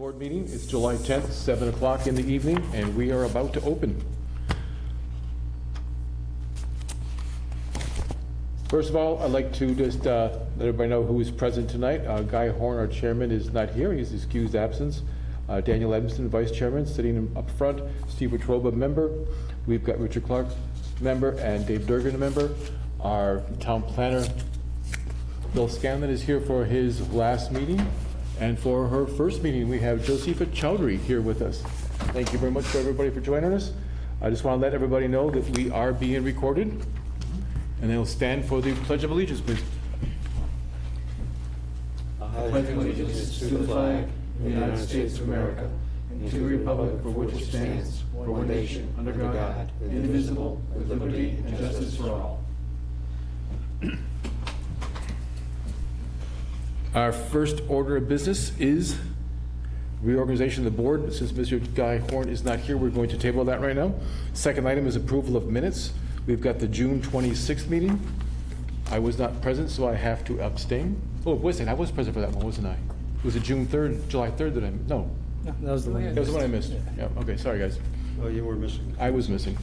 Board meeting. It's July 10th, 7 o'clock in the evening, and we are about to open. First of all, I'd like to just let everybody know who is present tonight. Guy Horn, our chairman, is not here. He's excused absence. Daniel Edmiston, vice chairman, sitting up front. Steve Wetruba, member. We've got Richard Clark, member, and Dave Durgan, a member. Our town planner, Bill Scanlon, is here for his last meeting. And for her first meeting, we have Josepha Chowdhury here with us. Thank you very much for everybody for joining us. I just want to let everybody know that we are being recorded. And they'll stand for the Pledge of Allegiance, please. I pledge allegiance to the flag of the United States of America and to the republic for which it stands, one nation, under God, indivisible, with liberty and justice for all. Our first order of business is reorganization of the board. Since Mr. Guy Horn is not here, we're going to table that right now. Second item is approval of minutes. We've got the June 26th meeting. I was not present, so I have to abstain. Oh, wait a second, I was present for that one, wasn't I? Was it June 3rd, July 3rd that I, no. No, that was the one. That was the one I missed. Yeah, okay, sorry, guys. Oh, you were missing. I was missing.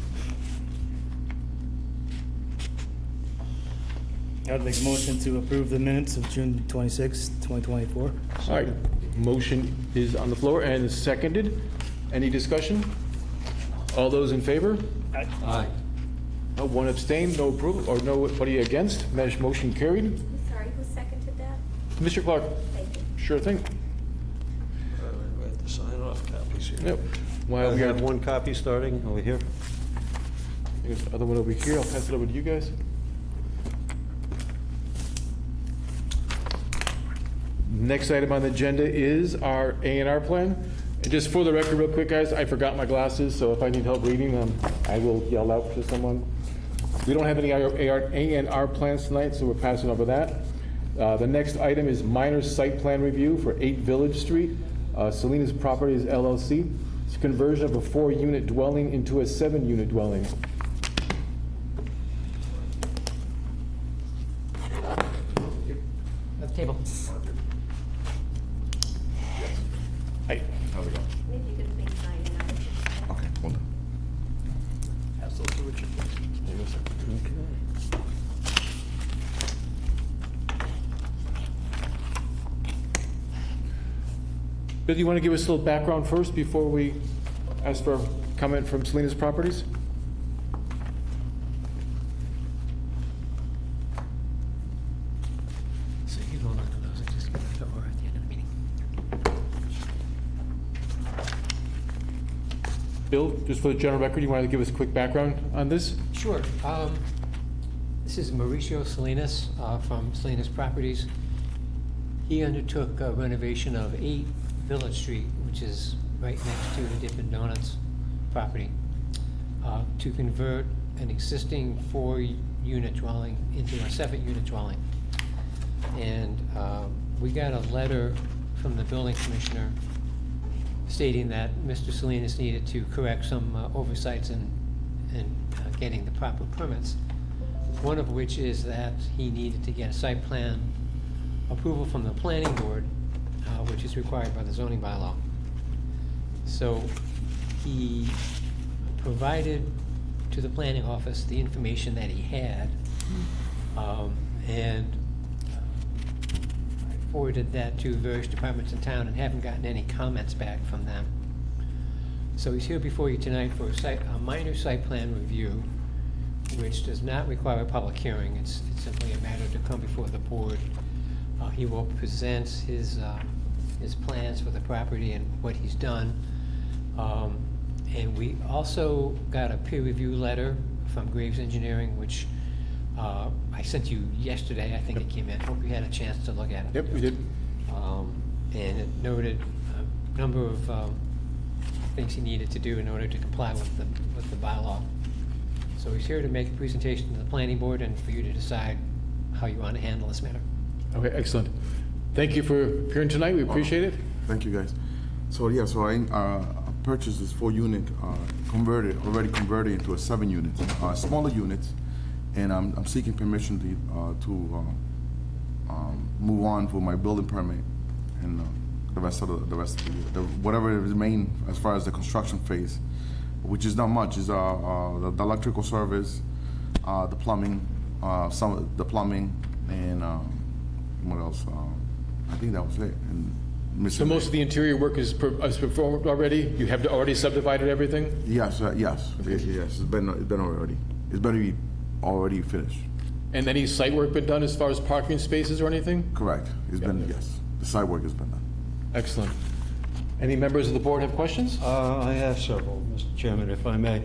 I'd make a motion to approve the minutes of June 26, 2024. All right, motion is on the floor and is seconded. Any discussion? All those in favor? Aye. No, one abstained, no approval, or nobody against. Motion carried. I'm sorry, who seconded that? Mr. Clark? Thank you. Sure thing. We have to sign off copies here. Yep. While I we have have one copy starting over here. there's the other one over here, I'll pass it over to you guys. Next item on the agenda is our A&R plan. And just for the record, real quick, guys, I forgot my glasses, so if I need help reading them, I will yell out to someone. We don't have any A&R plans tonight, so we're passing over that. The next item is minor site plan review for 8 Village Street, Salinas Properties LLC. It's a conversion of a 4-unit dwelling into a 7-unit dwelling. At the table. Hi, how's it going? Maybe you could please sign it out. Okay, hold on. Pass those to Richard. There you go, sir. Bill, do you want to give us a little background first before we ask for a comment from Salinas Properties? So you hold on to those and just give it over at the end of the meeting. Bill, just for the general record, you want to give us a quick background on this? Sure. This is Mauricio Salinas from Salinas Properties. He undertook a renovation of 8 Village Street, which is right next to the Dippin' Donuts property, to convert an existing 4-unit dwelling into a 7-unit dwelling. And we got a letter from the building commissioner stating that Mr. Salinas needed to correct some oversights in getting the proper permits. One of which is that he needed to get a site plan approval from the planning board, which is required by the zoning bylaw. So he provided to the planning office the information that he had, and I forwarded that to various departments in town and haven't gotten any comments back from them. So he's here before you tonight for a minor site plan review, which does not require a public hearing. It's simply a matter to come before the board. He will present his plans for the property and what he's done. And we also got a peer review letter from Graves Engineering, which I sent you yesterday. I think it came in. Hope you had a chance to look at it. Yep, we did. And it noted a number of things he needed to do in order to comply with the bylaw. So he's here to make a presentation to the planning board and for you to decide how you want to handle this matter. Okay, excellent. Thank you for appearing tonight. We appreciate it. Thank you, guys. So yeah, so I purchased this 4-unit, already converted into a 7-unit, smaller unit, and I'm seeking permission to move on for my building permit and the rest of the whatever remain as far as the construction phase, which is not much. Is the electrical service, the plumbing, some of the plumbing, and what else? I think that was it. And So most of the interior work is performed already? You have already subdivided everything? yes. It's been already. It's better be already finished. And any site work been done as far as parking spaces or anything? Correct. It's been, yes. The site work has been done. Excellent. Any members of the board have questions? I have several, Mr. Chairman, if I may.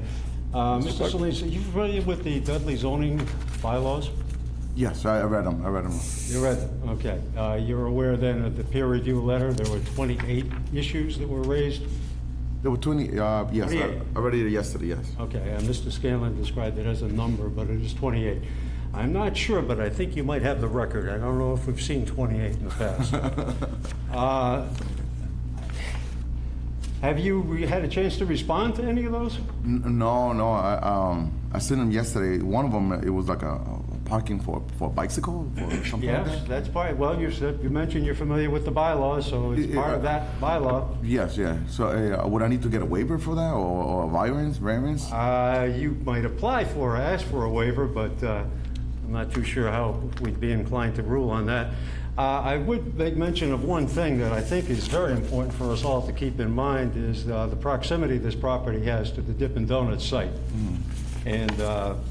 Mr. Clark. Salinas, are you familiar with the Dudley zoning bylaws? Yes, I read them. You read them, okay. You're aware then of the peer review letter, there were 28 issues that were raised? There were 20, yes, 28. I read it yesterday, yes. Okay, Mr. Scanlon described it as a number, but it is 28. I'm not sure, but I think you might have the record. I don't know if we've seen 28 in the past. Have you had a chance to respond to any of those? No, I seen them yesterday. One of them, it was like a parking for a bicycle or something like Yes, that. that's part, well, you mentioned you're familiar with the bylaws, so it's part of that bylaw. Yes, yeah. So would I need to get a waiver for that or a variance? You might apply for or ask for a waiver, but I'm not too sure how we'd be inclined to rule on that. I would make mention of one thing that I think is very important for us all to keep in mind is the proximity this property has to the Dippin' Donuts site. And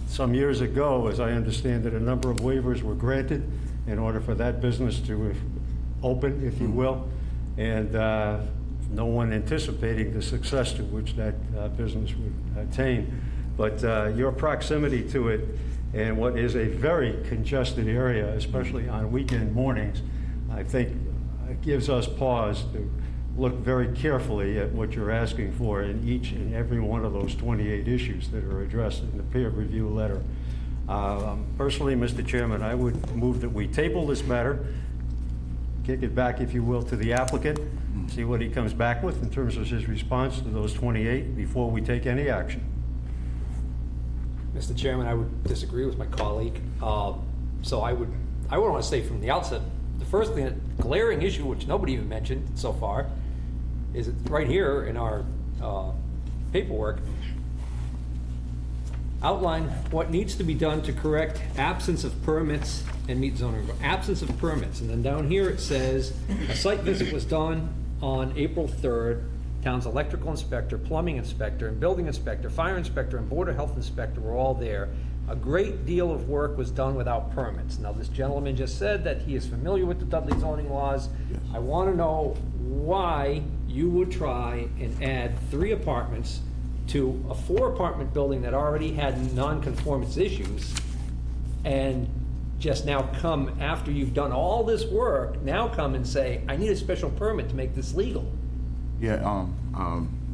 some years ago, as I understand it, a number of waivers were granted in order for that business to open, if you will, and no one anticipating the success to which that business would attain. But your proximity to it and what is a very congested area, especially on weekend mornings, I think gives us pause to look very carefully at what you're asking for in each and every one of those 28 issues that are addressed in the peer review letter. Personally, Mr. Chairman, I would move that we table this matter, kick it back, if you will, to the applicant, see what he comes back with in terms of his response to those 28 before we take any action. Mr. Chairman, I would disagree with my colleague. So I would want to say from the outset, the first thing, glaring issue, which nobody even mentioned so far, is it's right here in our paperwork. Outline what needs to be done to correct absence of permits and meet zoning, absence of permits. And then down here it says, a site visit was done on April 3rd. Town's electrical inspector, plumbing inspector, and building inspector, fire inspector, and board of health inspector were all there. A great deal of work was done without permits. Now, this gentleman just said that he is familiar with the Dudley zoning laws. Yes. I want to know why you would try and add 3 apartments to a 4-apartment building that already had non-conformance issues, and just now come, after you've done all this work, now come and say, I need a special permit to make this legal. Yeah,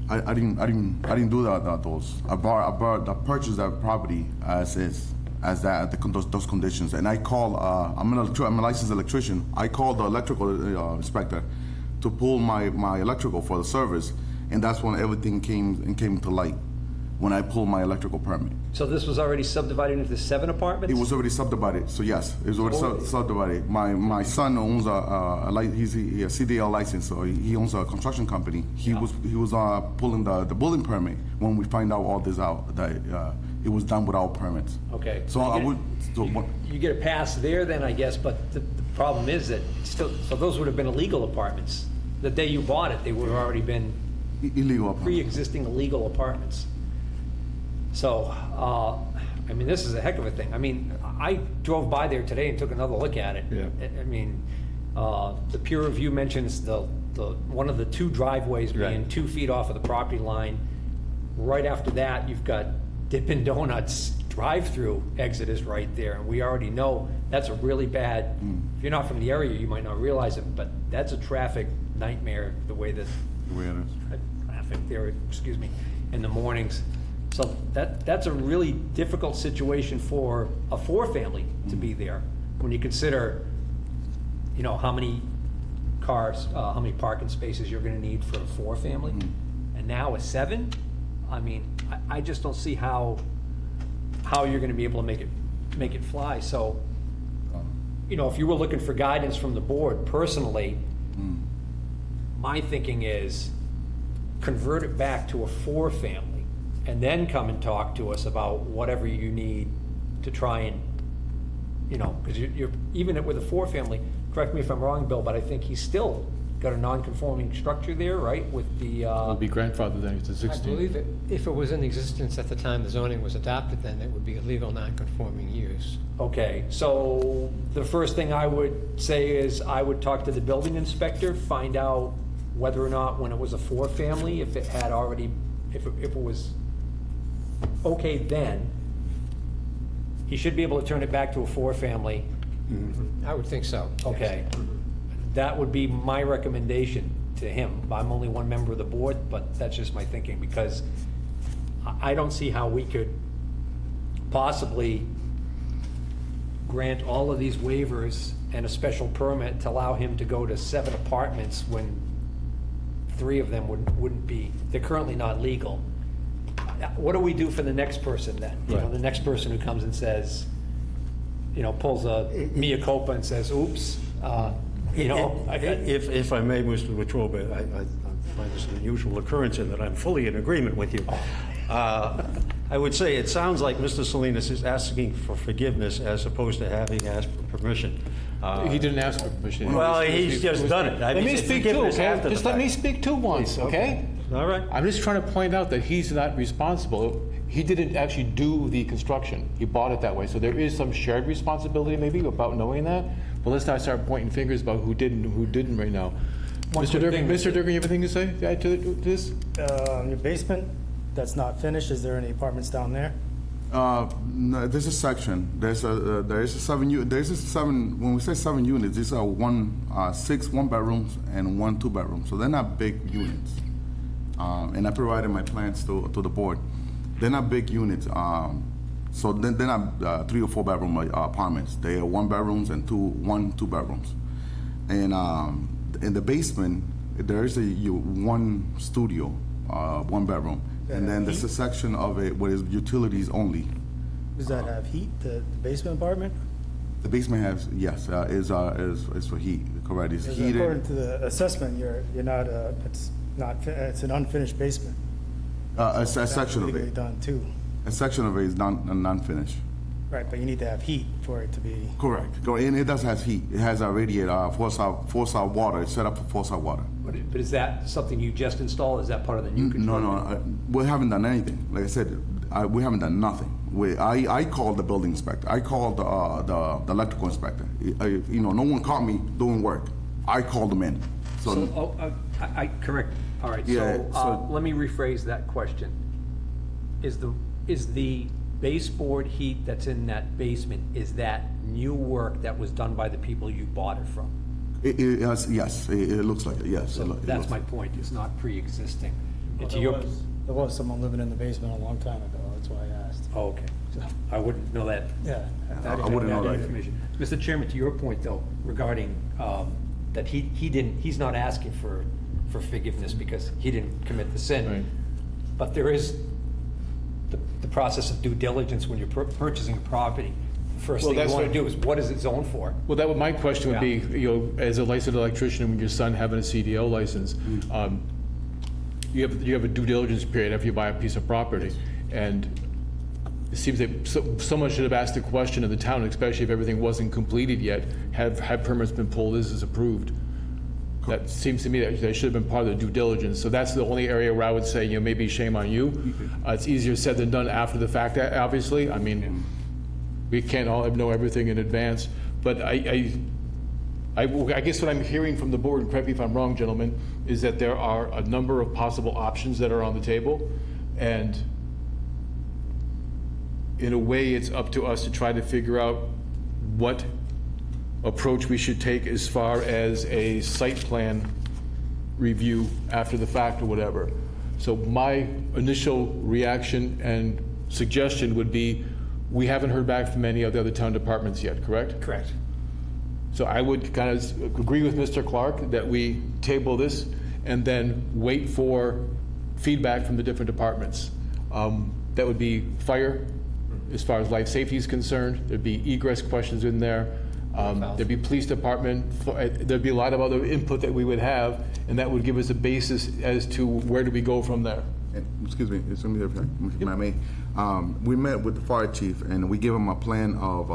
I didn't do that. Those I purchased that property as is, as that those conditions. And I called. I'm a licensed electrician. I called the electrical inspector to pull my electrical for the service, and that's when everything came to light. When I pulled my electrical permit. So this was already subdivided into 7 apartments? It was already subdivided, so yes, it was already Holy. subdivided. My son owns he's a CDL license, so he owns a construction company. He Yeah. was pulling the building permit when we find out all this out, that it was done without permits. Okay. So You I get- would, so what, You get a pass there then, I guess, but the problem is that still, so those would have been illegal apartments. The day you bought it, they would have already been illegal. pre-existing illegal apartments. So, I mean, this is a heck of a thing. I mean, I drove by there today and took another look at it. Yeah. I mean, the peer review mentions the one of the 2 driveways being Right. 2 feet off of the property line. Right after that, you've got Dippin' Donuts drive-through exit is right there, and we already know that's a really bad, if you're not from the area, you might not realize it, but that's a traffic nightmare, the way that The way it is. traffic there, excuse me, in the mornings. So that's a really difficult situation for a 4-family to be there, when you consider, you know, how many cars, how many parking spaces you're gonna need for a 4-family. And now a 7, I mean, I just don't see how you're gonna be able to make it fly. So, you know, if you were looking for guidance from the board personally, my thinking is convert it back to a 4-family and then come and talk to us about whatever you need to try and, because you're, even with a 4-family, correct me if I'm wrong, Bill, but I think he's still got a non-conforming structure there, right, with the, It'll be grandfathered then, it's a I 16. believe that if it was in existence at the time the zoning was adopted, then it would be a legal non-conforming use. okay, so the first thing I would say is I would talk to the building inspector, find out whether or not when it was a 4-family, if it had already, if it was okay then, he should be able to turn it back to a 4-family. I would think so. yes. Okay. That would be my recommendation to him. I'm only one member of the board, but that's just my thinking, because I don't see how we could possibly grant all of these waivers and a special permit to allow him to go to 7 apartments when 3 of them wouldn't be, they're currently not legal. What do we do for the next person then? Right. The next person who comes and says, pulls a mea culpa and says, oops, If I may, Mr. Wetruba, I find this an unusual occurrence in that I'm fully in agreement with you. I would say it sounds like Mr. Salinas is asking for forgiveness as opposed to having asked for permission. He didn't ask for permission. Well, he's just done it. I Let mean, me it's speak too, forgiveness okay? after the Just let me fact. speak too once, okay? All right. I'm just trying to point out that he's not responsible. He didn't actually do the construction. He bought it that way. So there is some shared responsibility maybe about knowing that. But let's not start pointing fingers about who did and who didn't right now. One Mr. quick Durgan, thing. Mr. Durgan, you have anything to say to add to this? Your basement, that's not finished, is there any apartments down there? No, there's a section. There is a 7 there's a 7, when we say 7 units, these are 6 1-bedrooms and 1 2-bedroom. So they're not big units. And I provided my plans to the board. They're not big units. So they're not 3 or 4-bedroom apartments. They are 1-bedrooms and 1 2-bedrooms. And in the basement, there is a 1 studio, 1-bedroom. And then there's a section of it where it's utilities only. Does that have heat, the basement apartment? The basement has, yes, is for heat, correct, it's Because according heated. to the assessment, you're not, it's an unfinished basement. A section of Legally it, done too. a section of it is non-finished. Right, but you need to have heat for it to be, Correct, and it does have heat, it has a radiator, force out water, it's set up for force out water. But is that something you just installed? Is that part of the new No, construction? we haven't done anything, like I said, we haven't done nothing. I called the building inspector, I called the electrical inspector. No one caught me doing work, I called them in, so. I correct, all right, Yeah, so so- let me rephrase that question. Is the baseboard heat that's in that basement, is that new work that was done by the people you bought it from? Yes, it looks like it, yes. So it looks that's my like it. point, it's not pre-existing. It's there your, was someone living in the basement a long time ago, that's why I asked. oh, okay, I wouldn't know that. Yeah. I wouldn't know that. Information. Mr. Chairman, to your point though, regarding that he's not asking for forgiveness because he didn't commit the sin. Right. But there is the process of due diligence when you're purchasing a property. The first Well, thing you that's want to what- do is, what is it zoned for? Well, that would, my question would be, as a licensed electrician, when your son having a CDL license, you have a due diligence period after you buy a piece of property. And it seems that someone should have asked the question of the town, especially if everything wasn't completed yet, have permits been pulled, this is approved? That seems to me that should have been part of the due diligence. So that's the only area where I would say, maybe shame on you. It's easier said than done after the fact, obviously. I mean, we can't all know everything in advance. But I guess what I'm hearing from the board, and correct me if I'm wrong, gentlemen, is that there are a number of possible options that are on the table. And in a way, it's up to us to try to figure out what approach we should take as far as a site plan review after the fact or whatever. So my initial reaction and suggestion would be, we haven't heard back from any of the other town departments yet, correct? Correct. So I would kind of agree with Mr. Clark that we table this and then wait for feedback from the different departments. That would be fire, as far as life safety is concerned. There'd be egress questions in there. There'd be police department, there'd be a lot of other input that we would have, and that would give us a basis as to where do we go from there. And, excuse me, it's me, if I may. We met with the fire chief and we gave him a plan of,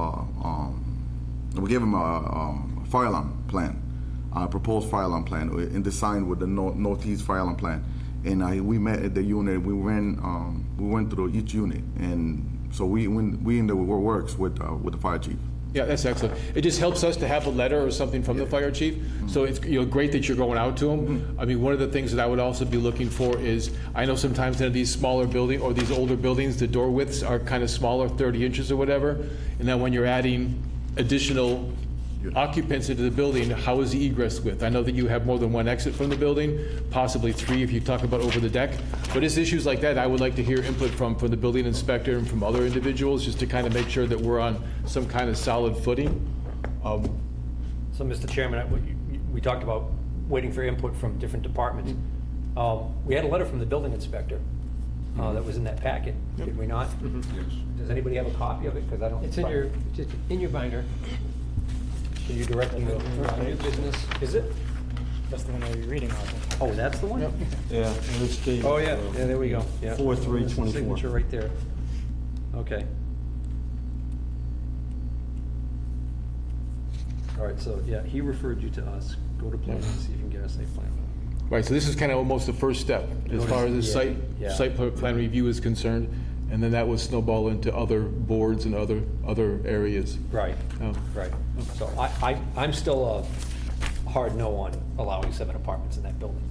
we gave him a fire alarm plan, proposed fire alarm plan, and designed with the northeast fire alarm plan. And we met at the unit. We went through each unit, and so we in the works with the fire chief. Yeah, that's excellent. It just helps us to have a letter or something from the fire chief. So it's, great that you're going out to them. I mean, one of the things that I would also be looking for is, I know sometimes in these smaller buildings or these older buildings, the door widths are kind of smaller, 30 inches or whatever. And then when you're adding additional occupants into the building, how is the egress width? I know that you have more than one exit from the building, possibly 3 if you talk about over the deck. But it's issues like that I would like to hear input from the building inspector and from other individuals, just to kind of make sure that we're on some kind of solid footing. So, Mr. Chairman, we talked about waiting for input from different departments. We had a letter from the building inspector that was in that packet, did we not? Yes. Does anybody have a copy of it? Because I don't. It's in your binder. Can you direct me to new business? Is it? That's the one that you're reading off of. Oh, that's the one? Yeah, and it's dated. Oh, yeah, there we go, yeah. 4/3/24. Signature right there. Okay. All right, so, yeah, he referred you to us. Go to plan and see if you can get us a plan. Right, so this is kind of almost the first step as far as the Yeah. site plan review is concerned. And then that would snowball into other boards and other areas. Right, Oh. right. So I'm still a hard no on allowing 7 apartments in that building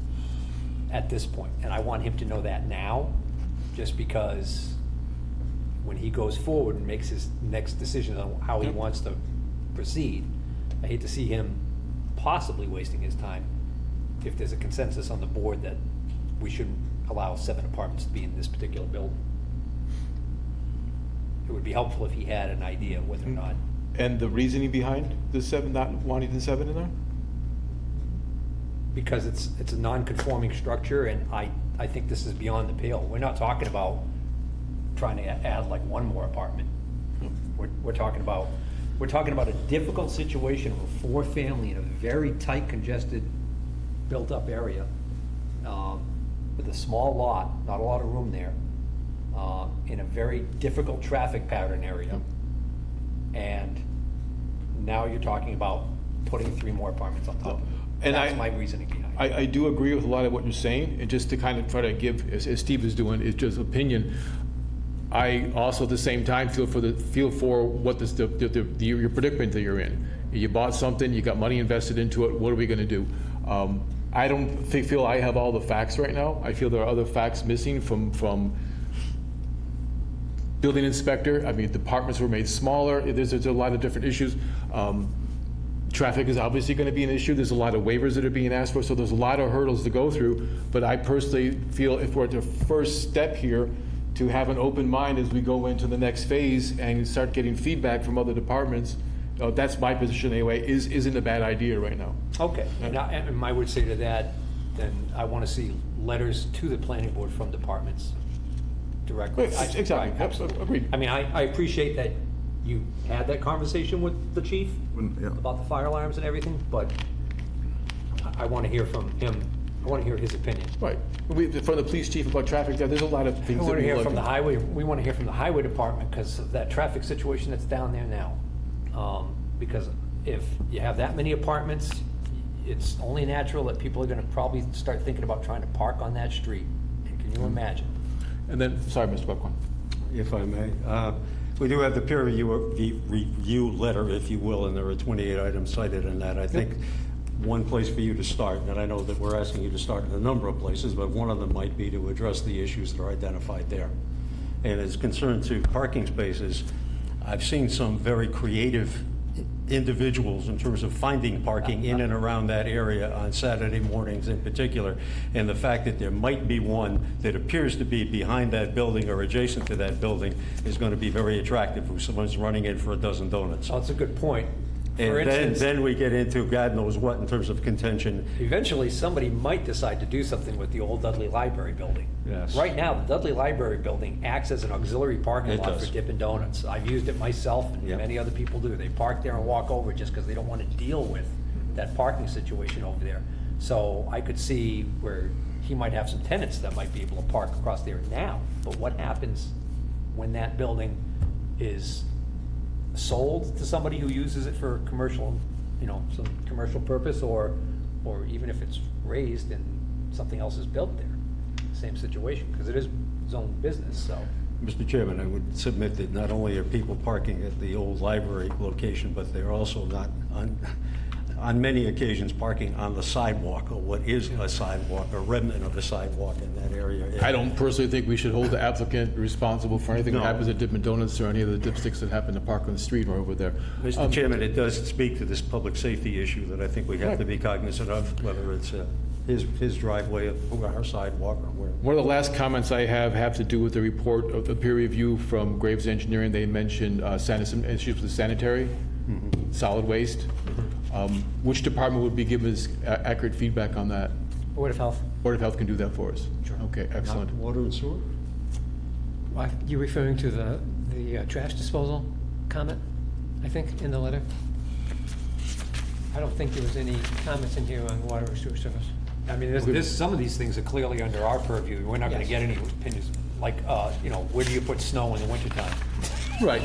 at this point. And I want him to know that now, just because when he goes forward and makes his next decision on how he wants to proceed, I hate to see him possibly wasting his time if there's a consensus on the board that we shouldn't allow 7 apartments to be in this particular building. It would be helpful if he had an idea whether or not. And the reasoning behind the 7, not wanting the 7 in there? Because it's a non-conforming structure, and I think this is beyond the pale. We're not talking about trying to add like one more apartment. We're talking about a difficult situation of a 4-family in a very tight, congested, built-up area, with a small lot, not a lot of room there, in a very difficult traffic pattern area. And now you're talking about putting 3 more apartments on top of it. And That's my reasoning behind it. I do agree with a lot of what you're saying, and just to kind of try to give, as Steve is doing, is just opinion. I also, at the same time, feel for what this, your predicament that you're in. You bought something, you got money invested into it, what are we gonna do? I don't feel I have all the facts right now. I feel there are other facts missing from building inspector. I mean, departments were made smaller. There's a lot of different issues. Traffic is obviously going to be an issue. There's a lot of waivers that are being asked for, so there's a lot of hurdles to go through. But I personally feel if we're at the first step here, to have an open mind as we go into the next phase and start getting feedback from other departments, that's my position anyway, isn't a bad idea right now. Okay, and I would say to that, then I want to see letters to the planning board from departments directly. Right, exactly. Right, Yep, absolutely. agreed. I mean, I appreciate that you had that conversation with the chief Yeah. about the fire alarms and everything, but I want to hear from him. I want to hear his opinion. Right. From the police chief about traffic, there's a lot of I things that want to we hear look from the at. highway, we want to hear from the highway department because of that traffic situation that's down there now. Because if you have that many apartments, it's only natural that people are going to probably start thinking about trying to park on that street. And can you imagine? And then, sorry, Mr. Buckhorn. If I may. We do have the peer review letter, if you will, and there are 28 items cited in that. I think one place for you to start, and I know that we're asking you to start in a number of places, but one of them might be to address the issues that are identified there. And as concerned to parking spaces, I've seen some very creative individuals in terms of finding parking in and around that area on Saturday mornings in particular. And the fact that there might be one that appears to be behind that building or adjacent to that building is going to be very attractive if someone's running in for a dozen donuts. Oh, that's a good point. For And then, instance, then we get into God knows what in terms of contention. eventually, somebody might decide to do something with the old Dudley Library building. Yes. Right now, the Dudley Library building acts as an auxiliary parking It lot does. for Dippin' Donuts. I've used it myself, and Yep. many other people do. They park there and walk over just because they don't want to deal with that parking situation over there. So I could see where he might have some tenants that might be able to park across there now. But what happens when that building is sold to somebody who uses it for commercial, some commercial purpose, or even if it's raised and something else is built there? Same situation, because it is zone business, so. Mr. Chairman, I would submit that not only are people parking at the old library location, but they're also not, on many occasions, parking on the sidewalk, or what is a sidewalk, a remnant of a sidewalk in that area. I don't personally think we should hold the applicant responsible for anything that No. happens at Dippin' Donuts or any of the dipsticks that happen to park on the street or over there. Mr. Chairman, it does speak to this public safety issue that I think we have to be cognizant of, whether it's his driveway or our sidewalk or where. One of the last comments I have to do with the report of the peer review from Graves Engineering. They mentioned some issues with sanitary, solid waste. Which department would be giving us accurate feedback on that? Board of Health. Board of Health can do that for us? Sure. Okay, excellent. Water and sewer? You referring to the trash disposal comment, I think, in the letter? I don't think there was any comments in here on water or sewer service. I mean, some of these things are clearly under our purview. We're not gonna Yes. get any opinions, like, where do you put snow in the wintertime? Right.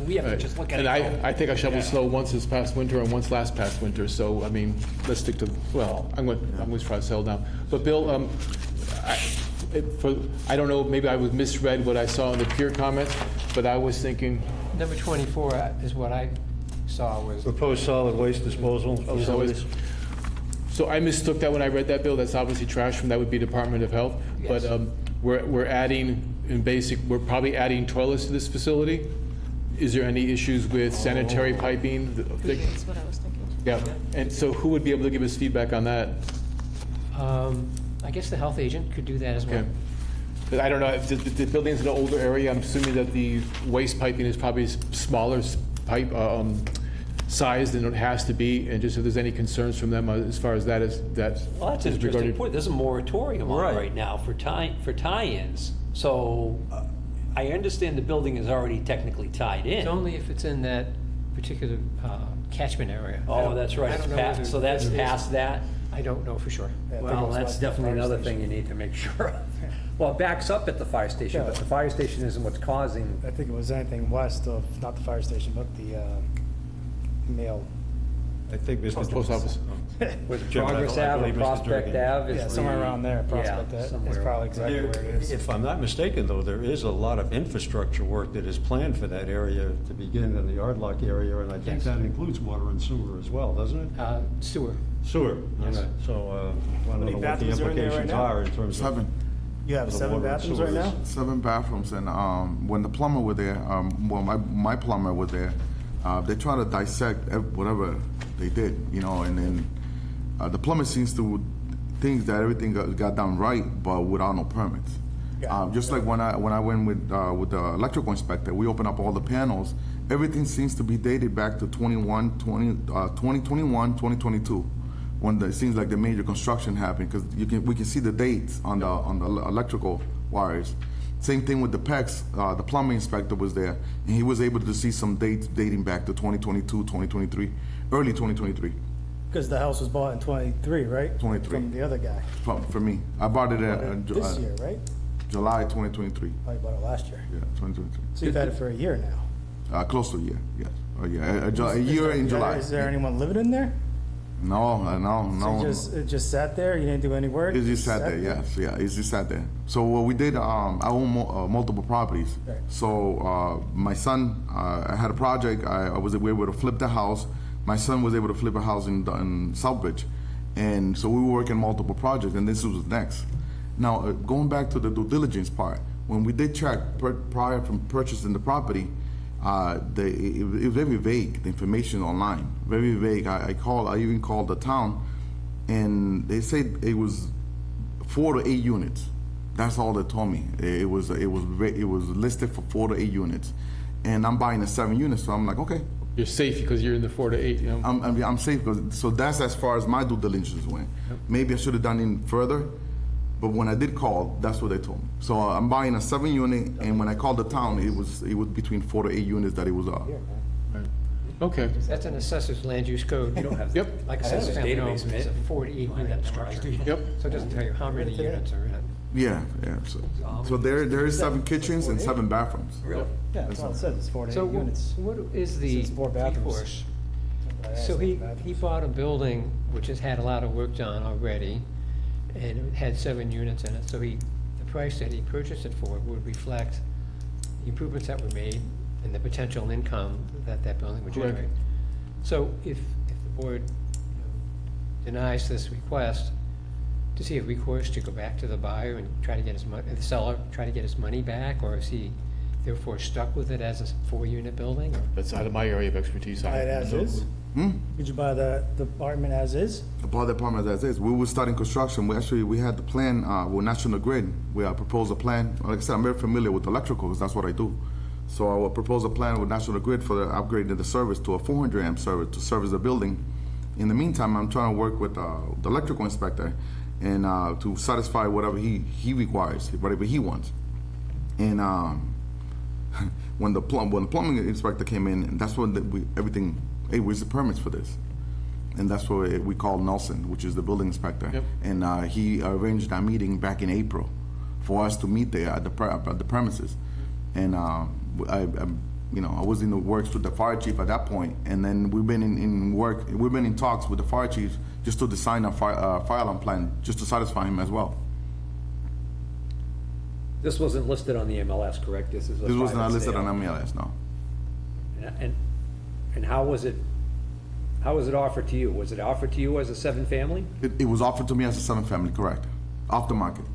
We have to just look at And it. I think I shoveled snow once this past winter and once last past winter, so, I mean, let's stick to, well, I'm going to try to settle down. But Bill, I don't know, maybe I was misread what I saw in the peer comments, but I was thinking, Number 24 is what I saw was, Proposed solid waste disposal facilities. so I mistook that when I read that, Bill. That's obviously trash from, that would be Department of Health. But Yes. we're adding, we're probably adding toilets to this facility. Is there any issues with sanitary piping? That's what I was thinking. Yeah, and so who would be able to give us feedback on that? I guess the health agent could do that as well. Okay. But I don't know, if the building's in an older area, I'm assuming that the waste piping is probably smaller pipe, size than it has to be, and just if there's any concerns from them as far as that is, Well, that's an is interesting regarded. point. There's a moratorium on it Right. right now for tie-ins. So I understand the building is already technically tied It's in. only if it's in that particular catchment area. I Oh, don't- that's right. I It's don't know past- whether So that's this is- past that? I don't know for sure. Well, that's definitely another thing you need to make sure of. Well, it backs up at the fire station, but the fire station isn't what's causing. I think it was anything west of, not the fire station, but the mail. I think Mr. Post office. With Jim, I Progress Ave believe or Mr. Prospect Durgan. Ave is Yeah, somewhere the- around there, Prospect, yeah, that is somewhere probably exactly where it is. If I'm not mistaken, though, there is a lot of infrastructure work that is planned for that area to begin in the yard lock area, and I think Yes. that includes water and sewer as well, doesn't it? Sewer. Sewer, Yes. okay. So, I don't many know what the bathrooms are in there right implications now? are in terms of. 7. You have The 7 water and bathrooms right now? sewers. 7 bathrooms, and when the plumber was there, well, my plumber was there, they try to dissect whatever they did, and then the plumber seems to think that everything got done right, but without no permits. Yeah. Just like when I went with the electrical inspector, we opened up all the panels. Everything seems to be dated back to 2021, 2022. When it seems like the major construction happened, because we can see the dates on the electrical wires. Same thing with the PEX. The plumbing inspector was there, and he was able to see some dates dating back to 2022, 2023, early 2023. Because the house was bought in 23, right? 23. From the other guy. For me, I bought it This year, right? July 2023. Oh, you bought it last year. Yeah, 2023. So you've had it for a year now. Close to a year. Yes. A year in July. Is there anyone living in there? No. So it just sat there, you didn't do any work? It just sat there, yes, yeah, it just sat there. So what we did, I own multiple properties. Right. So my son, I had a project, I was able to flip the house. My son was able to flip a house in Southbridge. And so we were working multiple projects, and this was next. Now, going back to the due diligence part, when we did check prior from purchasing the property, it was very vague, the information online, very vague. I even called the town, and they said it was 4 to 8 units. That's all they told me. It was listed for 4 to 8 units, and I'm buying a 7 units, so I'm like, okay, You're safe because you're in the 4 to 8, you know? I'm safe, so that's as far as my due diligence went. Maybe I should have done it further, but when I did call, that's what they told me. So I'm buying a 7 unit, and when I called the town, it was between 4 to 8 units that it was. Okay. That's an assessor's land use code. You don't have. Yep. Like I I said, have this family database, home, it's a man. 48 unit structure. Yep. So it doesn't tell you how many units are in it. Yeah. So there is 7 kitchens and 7 bathrooms. Really? Yeah, that's all it says, it's 4 to 8 So units. what is the Says 4 bathrooms. recourse? So he bought a building which has had a lot of work done already, and it had 7 units in it, so the price that he purchased it for would reflect the improvements that were made and the potential income that that building would Correct. generate. So if the board denies this request, does he have recourse to go back to the buyer and try to get the seller, try to get his money back, or is he therefore stuck with it as a 4-unit building, or? That's out of my area of expertise. Buy it as is? Did you buy the apartment as is? I bought the apartment as is. We were starting construction. We had the plan with National Grid. We proposed a plan. Like I said, I'm very familiar with electrical because that's what I do. So I will propose a plan with National Grid for the upgrading the service to a 400 amp service to service the building. In the meantime, I'm trying to work with the electrical inspector and to satisfy whatever he requires, whatever he wants. And when the plumbing inspector came in, and that's when everything. Hey, where's the permits for this? And that's what we call Nelson, which is the building inspector. Yep. And he arranged that meeting back in April for us to meet there at the premises. And I was in the works with the fire chief at that point, and then we've been in talks with the fire chief just to design a fire alarm plan, just to satisfy him as well. This wasn't listed on the MLS, correct? This is a This was not private listed sale. on MLS, no. And how was it offered to you? Was it offered to you as a 7-family? It was offered to me as a 7-family, correct, off the market.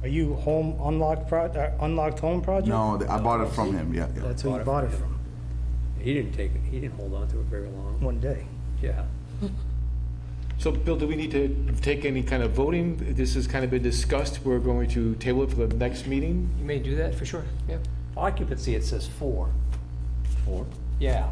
Are you unlocked home project? No, I bought it from him, yeah. That's who you bought it from, He didn't take it, he didn't hold on to it very long. one day. Yeah. So, Bill, do we need to take any kind of voting? This has kind of been discussed. We're going to table it for the next meeting. You may do that, for sure, yeah. Occupancy, it says 4. 4? Yeah.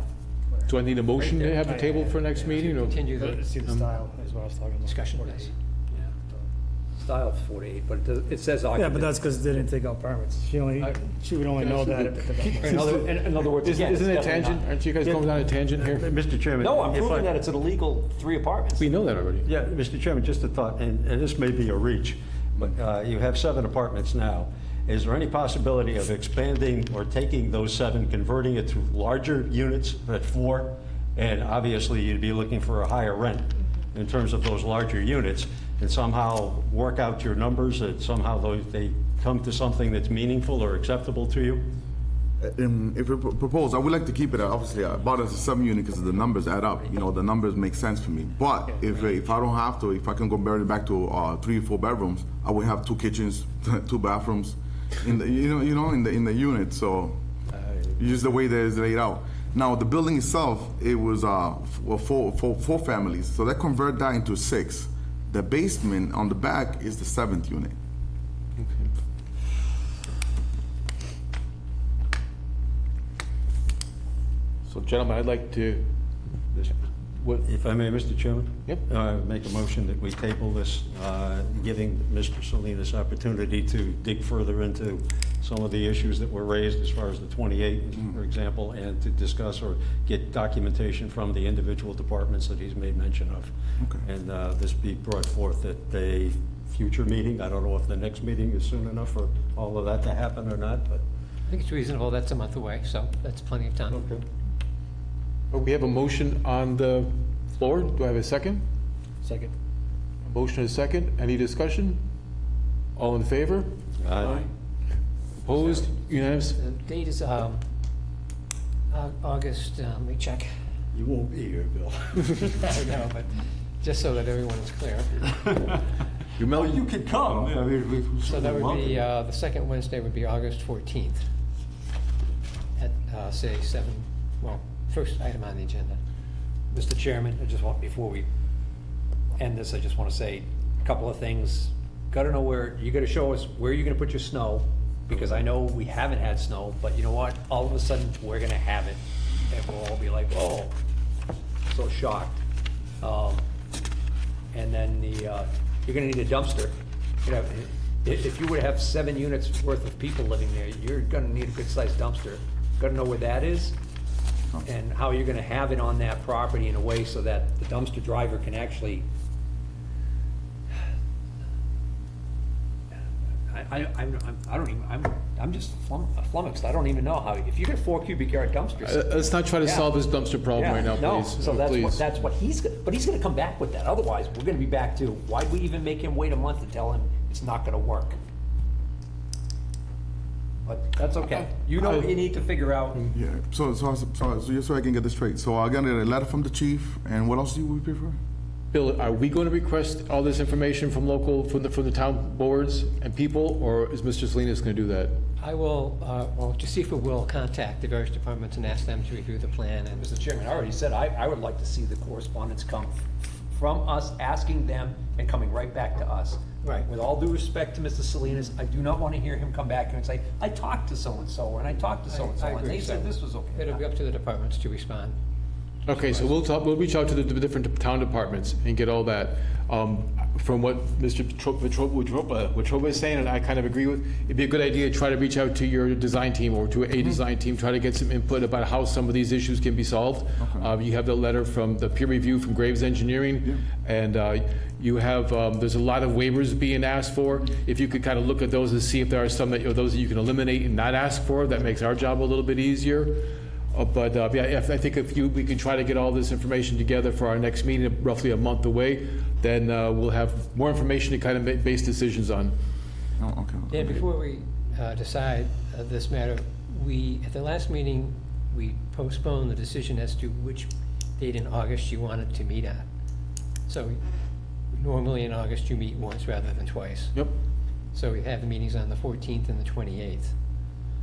Do I need a motion to have a Right. table for next meeting? Or Continue the See the style is what I was talking about. discussion, 4 to please. 8. Yeah. Style is 4 to 8, but it says occupancy. Yeah, but that's because they didn't take out permits. She would only know that if they took out permits. In other words, again, Isn't it a it's definitely tangent? not- Aren't you guys going down a tangent here? Mr. Chairman. No, I'm if I- proving that it's an illegal 3 apartments. We know that already. Yeah, Mr. Chairman, just a thought, and this may be a reach, but you have 7 apartments now. Is there any possibility of expanding or taking those 7, converting it to larger units at 4? And obviously, you'd be looking for a higher rent in terms of those larger units, and somehow work out your numbers, that somehow they come to something that's meaningful or acceptable to you? If you propose, I would like to keep it, obviously, I bought it as a 7-unit because the numbers add up, the numbers make sense for me. But if I don't have to, if I can go back to 3 or 4 bedrooms, I would have 2 kitchens, 2 bathrooms in the, in the unit, so just the way that it's laid out. Now, the building itself, it was 4 families, so that convert that into 6. The basement on the back is the 7th unit. So, gentlemen, I'd like to, what, If I may, Mr. Chairman? Yep. Make a motion that we table this, giving Mr. Salinas opportunity to dig further into some of the issues that were raised as far as the 28, for example, and to discuss or get documentation from the individual departments that he's made mention of. Okay. And this be brought forth at a future meeting. I don't know if the next meeting is soon enough for all of that to happen or not, but. I think it's reasonable, that's a month away, so that's plenty of time. Okay. we have a motion on the floor. Do I have a second? Second. A motion and a second. Any discussion? All in favor? Aye. Opposed? Unanimous? The date is August, let me check. You won't be here, Bill. I know, but just so that everyone is clear. You could come. I mean, So that would be, the second Wednesday would be August 14th at, say, 7, well, first item on the agenda. Mr. Chairman, before we end this, I just want to say a couple of things. Got to know you got to show us where you're going to put your snow, because I know we haven't had snow, but you know what? All of a sudden, we're going to have it. and we'll all be like, oh, so shocked. And then you're gonna need a dumpster. You know, if you would have 7 units worth of people living there, you're gonna need a good-sized dumpster. Gotta know where that is, and how you're gonna have it on that property in a way so that the dumpster driver can actually, I'm just flummoxed. I don't even know how, if you get 4 cubic yard dumpsters. Let's not try to Yeah. solve this dumpster problem right now, Yeah, no, please. so Please. that's what he's, but he's gonna come back with that. Otherwise, we're gonna be back to, why'd we even make him wait a month to tell him it's not gonna work? But that's okay. You know what you need to figure out. Yeah, so just so I can get this straight. So I got a letter from the chief, and what else do we prefer? Bill, are we going to request all this information from the town boards and people, or is Mr. Salinas going to do that? I will, well, Josepha will contact the various departments and ask them to review the plan, and Mr. Chairman, I already said, I would like to see the correspondence come from us, asking them, and coming right back to us. Right. With all due respect to Mr. Salinas, I do not want to hear him come back and say, I talked to so-and-so, and I talked to so-and-so, I and agree, they said so this was okay. it'll be up to the departments to respond. Okay, so we'll reach out to the different town departments and get all that. From what Mr. Wetruba is saying, and I kind of agree with, it'd be a good idea to try to reach out to your design team or to a design team, try to get some input about how some of these issues can be solved. You have the letter from the peer review from Graves Engineering, and you have, there's a lot of waivers being asked for. If you could kind of look at those and see if there are some that, those that you can eliminate and not ask for, that makes our job a little bit easier. But yeah, I think if we can try to get all this information together for our next meeting, roughly a month away, then we'll have more information to kind of make base decisions on. Oh, okay. Dan, before we decide this matter, at the last meeting, we postponed the decision as to which date in August you wanted to meet at. So normally in August, you meet once rather than twice. Yep. So we have the meetings on the 14th and the 28th.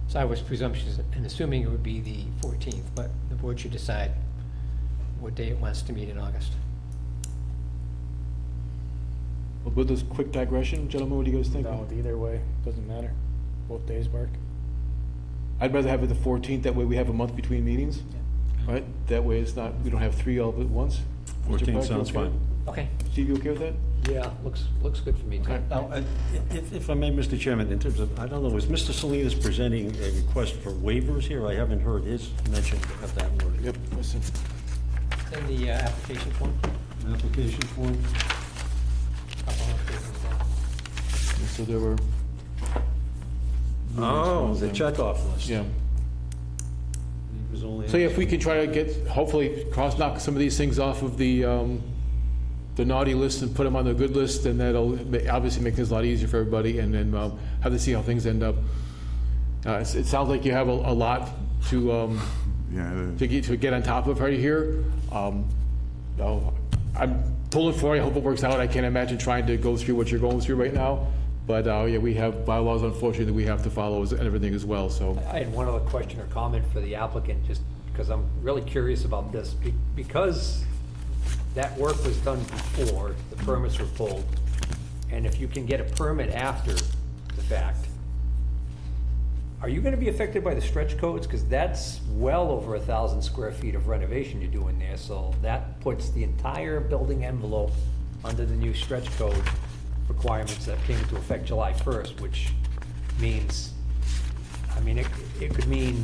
So I was presumptuous in assuming it would be the 14th, but the board should decide what day it wants to meet in August. Well, with this quick digression, gentlemen, what do you guys think? Down with either way, doesn't matter. Both days work. I'd rather have it the 14th, that way we have a month between meetings, right? That way it's not, we don't have 3 all at once. Mr. 14 Clark, you sounds okay? fine. Okay. Steve, you okay with that? Yeah, looks good for me, too. Okay. Now, if I may, Mr. Chairman, in terms of, I don't know, is Mr. Salinas presenting a request for waivers here? I haven't heard his mention of that word. Yep, listen. Then the application form. Application form? Couple of pages there. And so there were. Oh, the checkoff list. Yeah. He was only. So yeah, if we can try to get, hopefully, knock some of these things off of the naughty list and put them on the good list, then that'll obviously make things a lot easier for everybody, and then have to see how things end up. It sounds like you have a lot to get on top of right here. I'm pulling for you. I hope it works out. I can't imagine trying to go through what you're going through right now. But yeah, we have bylaws, unfortunately, that we have to follow and everything as well, so. I had one other question or comment for the applicant, just because I'm really curious about this. Because that work was done before the permits were pulled, and if you can get a permit after the fact, are you gonna be affected by the stretch codes? Because that's well over 1,000 square feet of renovation you're doing there, so that puts the entire building envelope under the new stretch code requirements that came into effect July 1st, which means, I mean, it could mean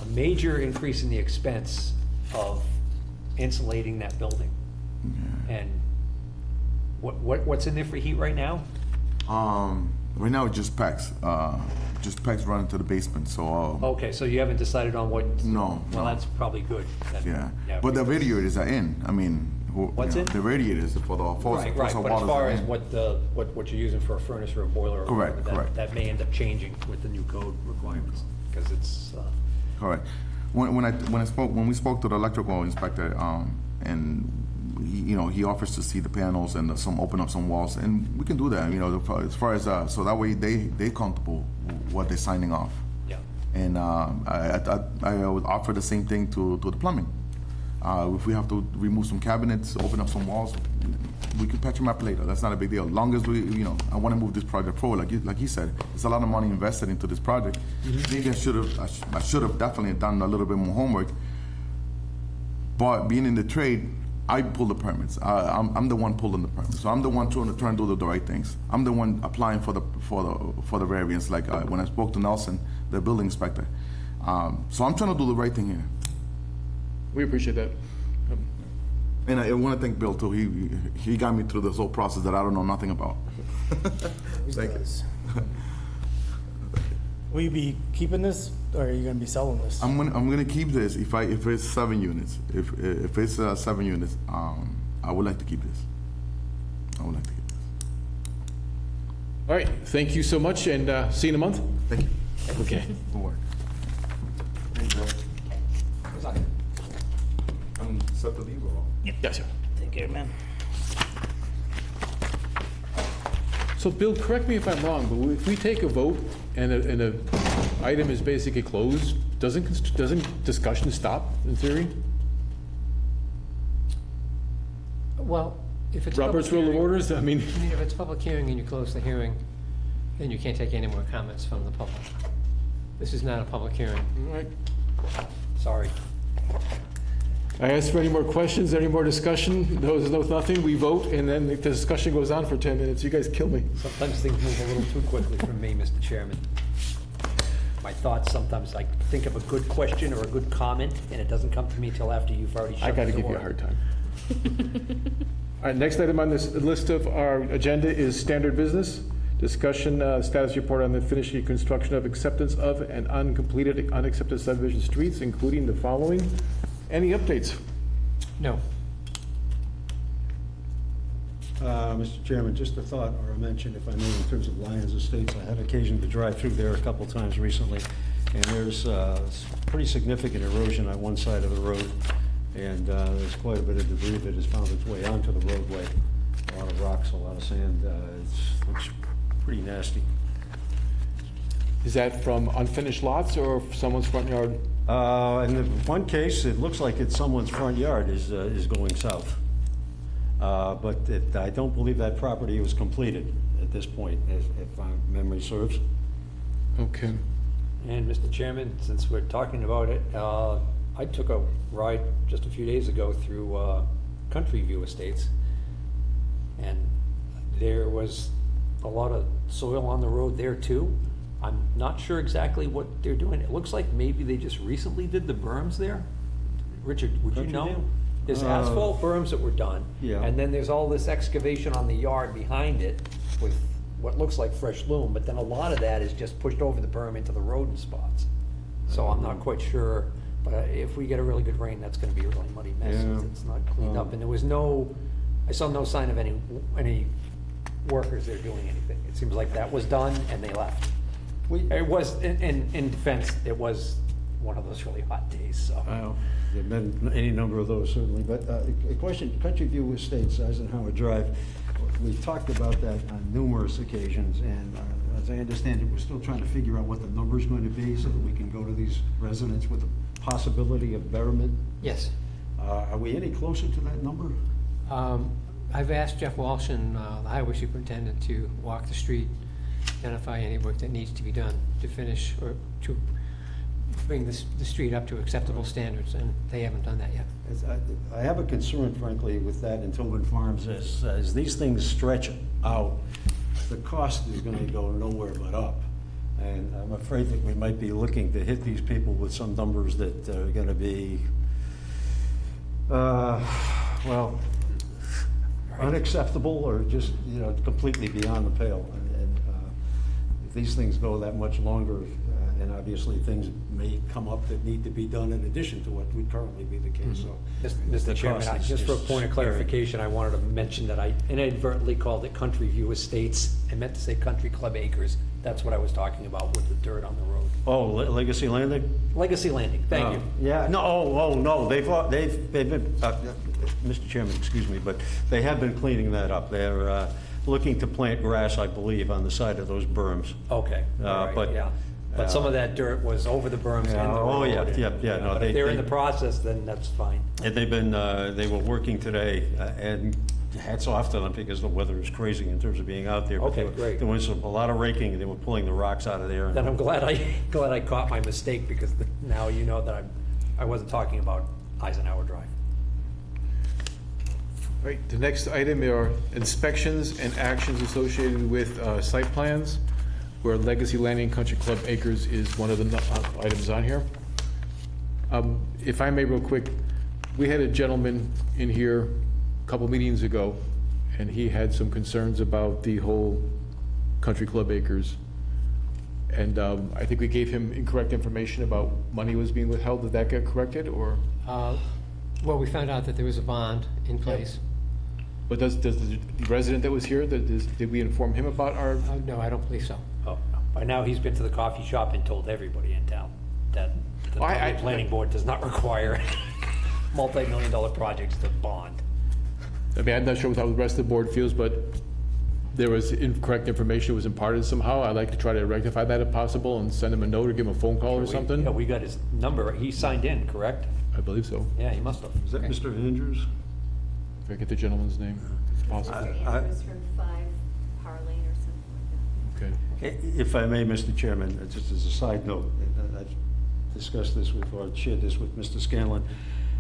a major increase in the expense of insulating that building. And what's in there for heat right now? Right now, just packs running to the basement, so. Okay, so you haven't decided on what? No, Well, no. that's probably good. That- Yeah, but the radiators are in, I mean. What's in? The radiators for the faucet. Right, right, but as far as what you're using for a furnace or a boiler. or Correct, whatever, correct. That may end up changing with the new code requirements, because it's, Correct. When we spoke to the electrical inspector, and he offers to see the panels and open up some walls, and we can do that, as far as, so that way they comfortable with what they're signing off. yeah. And I would offer the same thing to the plumbing. If we have to remove some cabinets, open up some walls, we can patch them up later. That's not a big deal. Long as I want to move this project forward. Like he said, it's a lot of money invested into this project. Maybe I should have definitely done a little bit more homework But being in the trade, I pull the permits. I'm the one pulling the permits. So I'm the one trying to do the right things. I'm the one applying for the variance. Like when I spoke to Nelson, the building inspector. So I'm trying to do the right thing here. We appreciate that. And I want to thank Bill too. He got me through this whole process that I don't know nothing about. Thank you. Will you be keeping this, or are you gonna be selling this? I'm gonna keep this if it's 7 units. If it's 7 units, I would like to keep this. I would like to keep this. All right, thank you so much, and see you in a month. Thank you. Okay. Good work. I'm set to leave or? Yes, sir. Take care, man. So Bill, correct me if I'm wrong, but if we take a vote and a item is basically closed, doesn't discussion stop in theory? Well, if it's a public Robert's Rule of hearing- Orders, I mean, if it's a public hearing and you close the hearing, then you can't take any more comments from the public. This is not a public hearing. all right. Sorry. I ask for any more questions, any more discussion? There's nothing, we vote, and then the discussion goes on for 10 minutes. You guys kill me. Sometimes things move a little too quickly for me, Mr. Chairman. My thoughts, sometimes I think of a good question or a good comment, and it doesn't come to me till after you've already shut I the door. gotta give you a hard time. All right, next item on this list of our agenda is standard business. Discussion, status report on the finishing construction of acceptance of and uncompleted unaccepted subdivision streets, including the following. Any updates? No. Mr. Chairman, just a thought or a mention, if I may, in terms of Lyons Estates. I had occasion to drive through there a couple times recently, and there's pretty significant erosion on one side of the road, and there's quite a bit of debris that has found its way onto the roadway. A lot of rocks, a lot of sand. It looks pretty nasty. Is that from unfinished lots or someone's front yard? In the one case, it looks like it's someone's front yard is going south. But I don't believe that property was completed at this point, if my memory serves. Okay. And Mr. Chairman, since we're talking about it, I took a ride just a few days ago through Country View Estates, and there was a lot of soil on the road there too. I'm not sure exactly what they're doing. It looks like maybe they just recently did the berms there. Richard, would you Country know? View? There's asphalt berms that were done. Yeah. And then there's all this excavation on the yard behind it with what looks like fresh loam, but then a lot of that is just pushed over the berm into the rodent spots. So I'm not quite sure, but if we get a really good rain, that's gonna be a really muddy mess since Yeah. it's not cleaned up. And there was I saw no sign of any workers there doing anything. It seems like that was done and they left. It was, in defense, it was one of those really hot days, so. There've been any number of those, certainly. But a question, Country View Estates, Eisenhower Drive, we've talked about that on numerous occasions, and as I understand it, we're still trying to figure out what the number's going to be so that we can go to these residents with the possibility of betterment. Yes. Are we any closer to that number? I've asked Jeff Walsh and the highway superintendent to walk the street, identify any work that needs to be done to finish or to bring the street up to acceptable standards, and they haven't done that yet. I have a concern, frankly, with that in Tobin Farms, as these things stretch out, the cost is gonna go nowhere but up. And I'm afraid that we might be looking to hit these people with some numbers that are gonna be, well, unacceptable or just, completely beyond the pale. And if these things go that much longer, and obviously things may come up that need to be done in addition to what would currently be the case, so. Mr. the Chairman, cost is just for a point of scary. clarification, I wanted to mention that I inadvertently called it Country View Estates. I meant to say Country Club Acres. That's what I was talking about with the dirt on the road. Oh, Legacy Landing? Legacy Landing, thank you. Yeah, no, no, they've been, Mr. Chairman, excuse me, but they have been cleaning that up. They're looking to plant grass, I believe, on the side of those berms. Okay, all right, but, yeah. But some of that dirt was over the berms and the Yeah, oh, road. yeah, and- yeah, no, But if they're in they- the process, then that's fine. And they were working today, and hats off to them because the weather is crazy in terms of being out there. But Okay, they were- great. There was a lot of raking, and they were pulling the rocks out of there. and- Then I'm glad I caught my mistake, because now you know that I wasn't talking about Eisenhower Drive. Right, the next item are inspections and actions associated with site plans, where Legacy Landing Country Club Acres is one of the items on here. If I may real quick, we had a gentleman in here a couple meetings ago, and he had some concerns about the whole Country Club Acres. And I think we gave him incorrect information about money was being withheld. Did that get corrected, or? Well, we found out that there was a bond in place. But does the resident that was here, did we inform him about our? No, I don't believe so. Oh, no. By now, he's been to the coffee shop and told everybody in town that the Dudley Planning Board does not require multi-million-dollar projects to bond. I mean, I'm not sure how the rest of the board feels, but there was incorrect information that was imparted somehow. I'd like to try to rectify that if possible and send him a note or give him a phone call or something. Yeah, we got his number. He signed in, correct? I believe so. Yeah, he must have. Is that Mr. Andrews? If I get the gentleman's name, if it's possible. Mr. Andrews from 5 Parlane or something like that. Okay. If I may, Mr. Chairman, just as a side note, I've discussed this with, or shared this with Mr. Scanlon.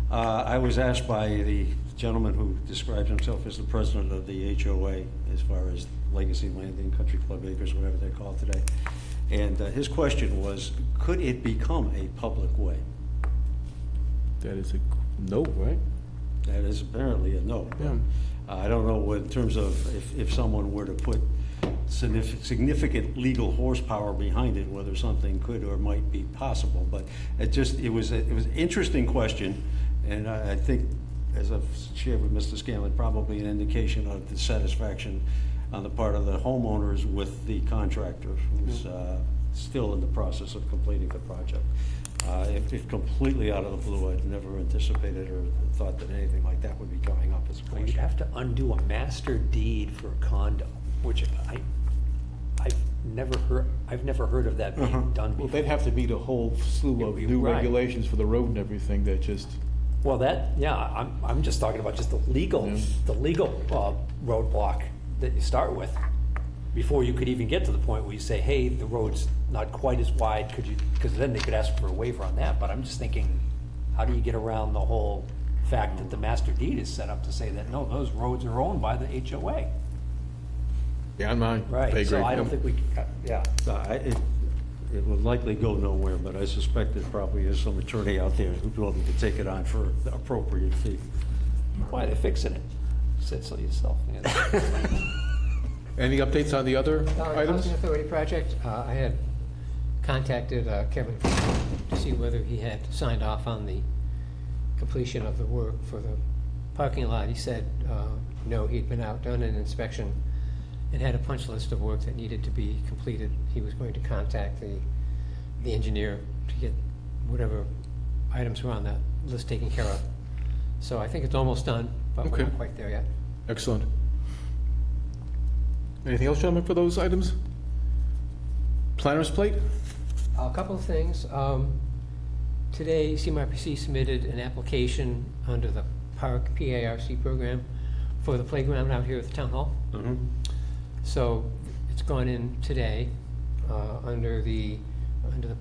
I was asked by the gentleman who describes himself as the president of the HOA, as far as Legacy Landing Country Club Acres, whatever they're called today. And his question was, could it become a public way? That is a no, right? That is apparently a no. Yeah. I don't know what, in terms of if someone were to put significant legal horsepower behind it, whether something could or might be possible. But it was an interesting question, and I think, as I've shared with Mr. Scanlon, probably an indication of dissatisfaction on the part of the homeowners with the contractor, who's still in the process of completing the project. If completely out of the blue, I'd never anticipated or thought that anything like that would be coming up as a Well, you'd question. have to undo a master deed for a condo, which I've never heard of that being done Well, before. they'd have to meet a whole slew of You're new right. regulations for the road and everything that just, Well, I'm just talking about just the legal roadblock that you start with, before you could even get to the point where you say, hey, the road's not quite as wide, could you, because then they could ask for a waiver on that, but I'm just thinking, how do you get around the whole fact that the master deed is set up to say that, no, those roads are owned by the HOA? yeah, on mine. Right, so I don't think we, yeah. It will likely go nowhere, but I suspect there probably is some attorney out there who's willing to take it on for the appropriate fee. Why, they're fixing it. Said so yourself. Any updates on the other items? Housing Authority project, I had contacted Kevin to see whether he had signed off on the completion of the work for the parking lot. He said, no, he'd been out, done an inspection, and had a punch list of work that needed to be completed. He was going to contact the engineer to get whatever items were on that list taken care of. So I think it's almost done, but we're Okay. not quite there yet. Excellent. Anything else, gentlemen, for those items? Planner's plate? A couple of things. Today, CMRPC submitted an application under the PARC program for the playground out here at the town hall. So it's gone in today under the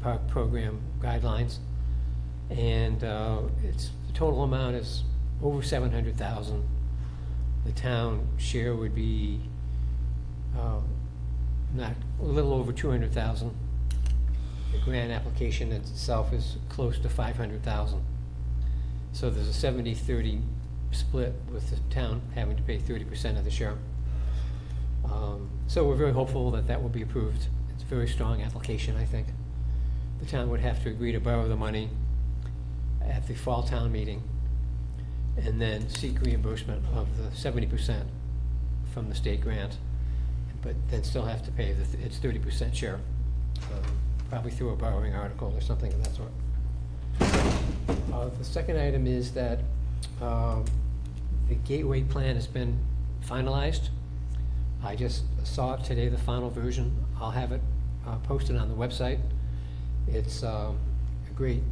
PARC program guidelines, and the total amount is over $700,000. The town share would be not a little over $200,000. The grant application itself is close to $500,000. So there's a 70-30 split, with the town having to pay 30% of the share. So we're very hopeful that that will be approved. It's a very strong application, I think. The town would have to agree to borrow the money at the fall town meeting, and then seek reimbursement of the 70% from the state grant, but then still have to pay its 30% share, probably through a borrowing article or something of that sort. The second item is that the gateway plan has been finalized. I just saw it today, the final version. I'll have it posted on the website. It's a great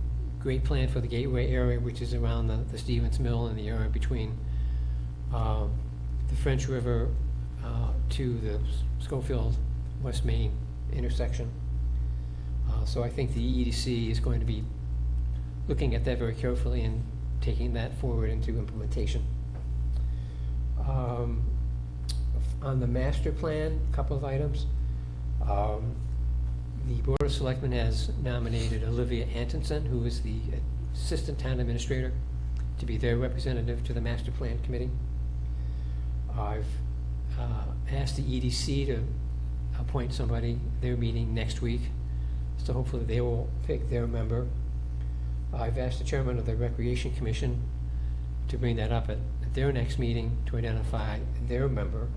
plan for the gateway area, which is around the Stevens Mill and the area between the French River to the Schofield West Main intersection. So I think the EDC is going to be looking at that very carefully and taking that forward into implementation. On the master plan, a couple of items. The Board of Selectmen has nominated Olivia Antonsen, who is the Assistant Town Administrator, to be their representative to the Master Plan Committee. I've asked the EDC to appoint somebody. They're meeting next week, so hopefully they will pick their member. I've asked the Chairman of the Recreation Commission to bring that up at their next meeting to identify their member.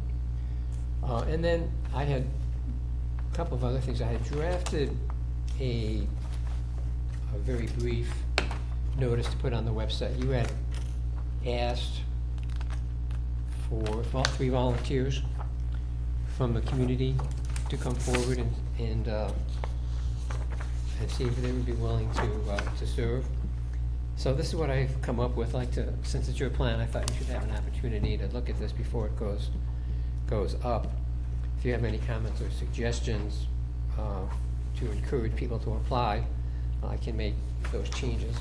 And then I had a couple of other things. I had drafted a very brief notice to put on the website. You had asked for 3 volunteers from the community to come forward and see if they would be willing to serve. So this is what I've come up with. Since it's your plan, I thought you should have an opportunity to look at this before it goes up. If you have any comments or suggestions to encourage people to apply, I can make those changes.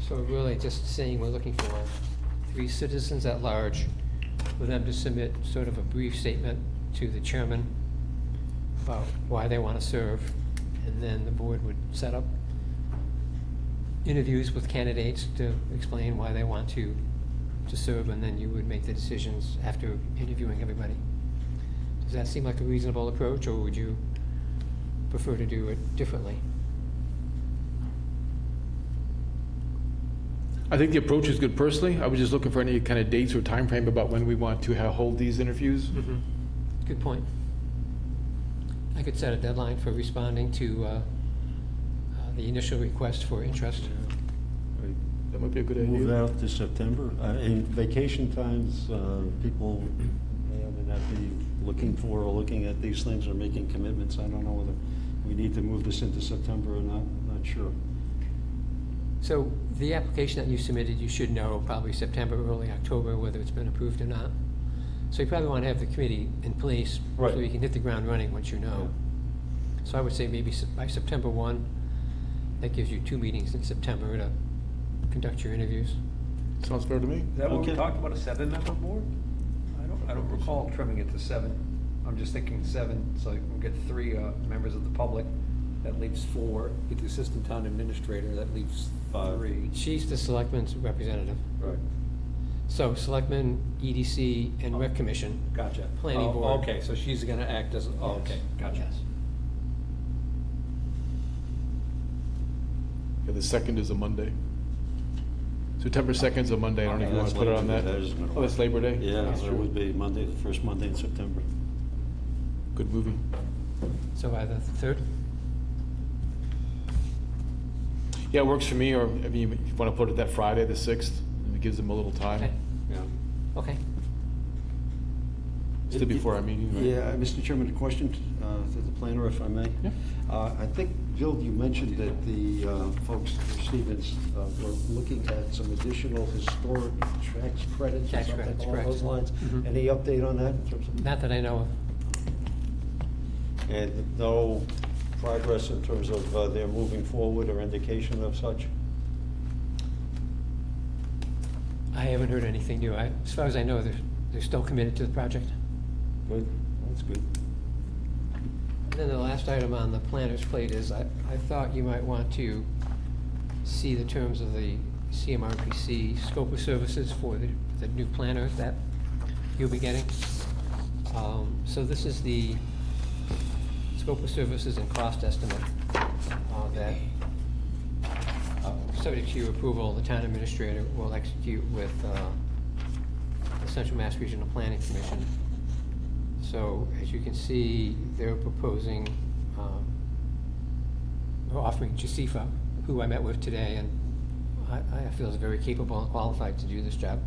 So really just saying we're looking for 3 citizens at large, for them to submit sort of a brief statement to the chairman about why they want to serve, and then the board would set up interviews with candidates to explain why they want to serve, and then you would make the decisions after interviewing everybody. Does that seem like a reasonable approach, or would you prefer to do it differently? I think the approach is good personally. I was just looking for any kind of dates or time frame about when we want to hold these interviews. Good point. I could set a deadline for responding to the initial request for interest. That might be a good idea. Move out to September. In vacation times, people may or may not be looking for or looking at these things or making commitments. I don't know whether we need to move this into September or not. I'm not sure. So the application that you submitted, you should know probably September, early October, whether it's been approved or not. So you probably want to have the committee in place Right. so you can hit the ground running once you know. So I would say maybe by September 1, that gives you 2 meetings in September to conduct your interviews. Sounds fair to me. Is that what we Okay. talked about, a 7-member board? I don't recall trimming it to 7. I'm just thinking 7, so we'll get 3 members of the public. That leaves 4. Get the assistant town administrator, that leaves 3. She's the selectman's representative. Right. So selectmen, EDC, and Rec Commission. Gotcha. Planning Oh, board. Okay, so she's gonna act as, okay, gotcha. Yes. Yeah, the 2nd is a Monday. September 2nd is a Monday. I don't know if you want to put it on that. Oh, that's Labor Day? Yeah, That's it true. would be Monday, the first Monday in September. Good movie. So either the 3rd? Yeah, it works for me, or if you want to put it that Friday, the 6th, and it gives them a little time. Okay. Yeah. Okay. Still before our meeting, right? Yeah, Mr. Chairman, a question to the planner, if I may. Yeah. I think, Bill, you mentioned that the folks, Stevens, were looking at some additional historic tax credits or Tax something credits, along correct. those lines. Mhm. Any update on that in terms of? Not that I know of. And no progress in terms of their moving forward or indication of such? I haven't heard anything new. As far as I know, they're still committed to the project. Good, that's good. And then the last item on the planner's plate is, I thought you might want to see the terms of the CMRPC scope of services for the new planner that you'll be getting. So this is the scope of services and cost estimate that, subject to your approval, the town administrator will execute with the Central Mass Regional Planning Commission. So as you can see, they're proposing, or offering Jasifa, who I met with today, and I feel is very capable and qualified to do this job,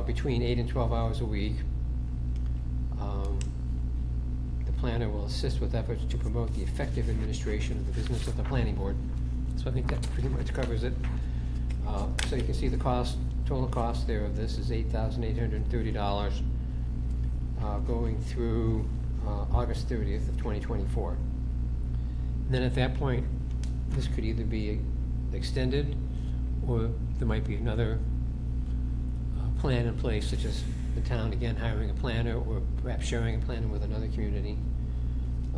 between 8 and 12 hours a week. The planner will assist with efforts to promote the effective administration of the business of the planning board. So I think that pretty much covers it. So you can see the cost, total cost there of this is $8,830, going through August 30th of 2024. And then at that point, this could either be extended, or there might be another plan in place, such as the town, again, hiring a planner, or perhaps sharing a planner with another community.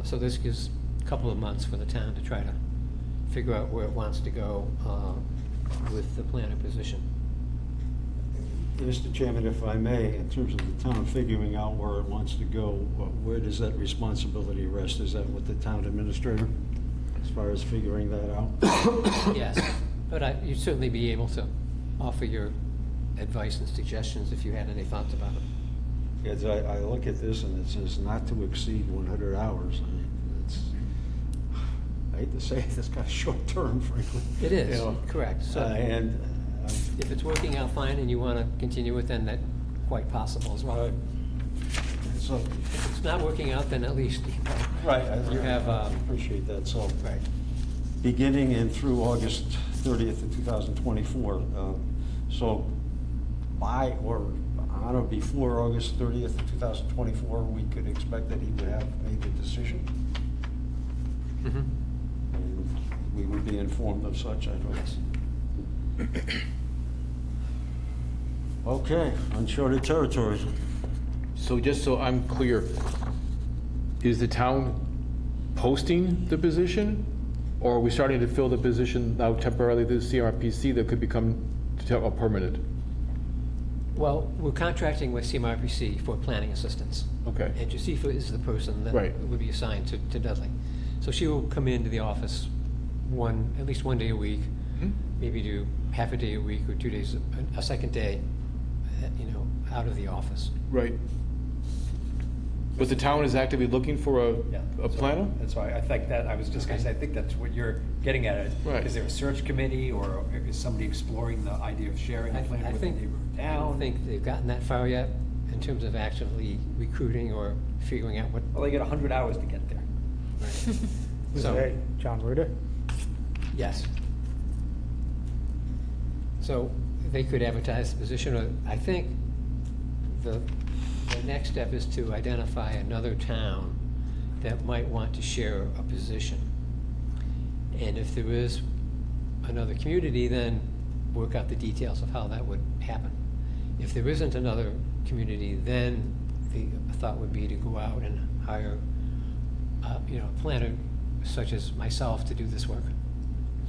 So this gives a couple of months for the town to try to figure out where it wants to go with the planner position. Mr. Chairman, if I may, in terms of the town figuring out where it wants to go, where does that responsibility rest? Is that with the town administrator, as far as figuring that out? Yes, but you'd certainly be able to offer your advice and suggestions if you had any thoughts about it. As I look at this and it says not to exceed 100 hours. I mean, it's, I hate to say it, it's kind of short term, frankly. It is, You know, correct. So And, if it's working out fine and you want to continue it, then that's quite possible as well. so, If it's not working out, then at least, you know, right, You have, I appreciate that, so. right. Beginning and through August 30th of 2024. So by or on or before August 30th of 2024, we could expect that he would have made the decision. Mhm. And we would be informed of such, I hope. Yes. Okay, uncharted territory. So just so I'm clear, is the town posting the position? Or are we starting to fill the position now temporarily through CMRPC that could become a permanent? Well, we're contracting with CMRPC for planning assistance. Okay. And Josefa is the person that Right. would be assigned to Dudley. So she will come into the office at least one day a week, maybe do half a day a week or 2 days, a second day, out of the office. Right. But the town is actively looking for Yeah. a planner? That's why I think that, I was just gonna say, I think that's what you're getting at. Right. Is there a search committee, or is somebody exploring the idea of sharing a plan I with the think, neighboring I don't town? think they've gotten that far yet in terms of actively recruiting or figuring out what. Well, they get 100 hours to get there. So, John Ruder? yes. So they could advertise the position, or I think the next step is to identify another town that might want to share a position. And if there is another community, then work out the details of how that would happen. If there isn't another community, then the thought would be to go out and hire, a planner such as myself to do this work.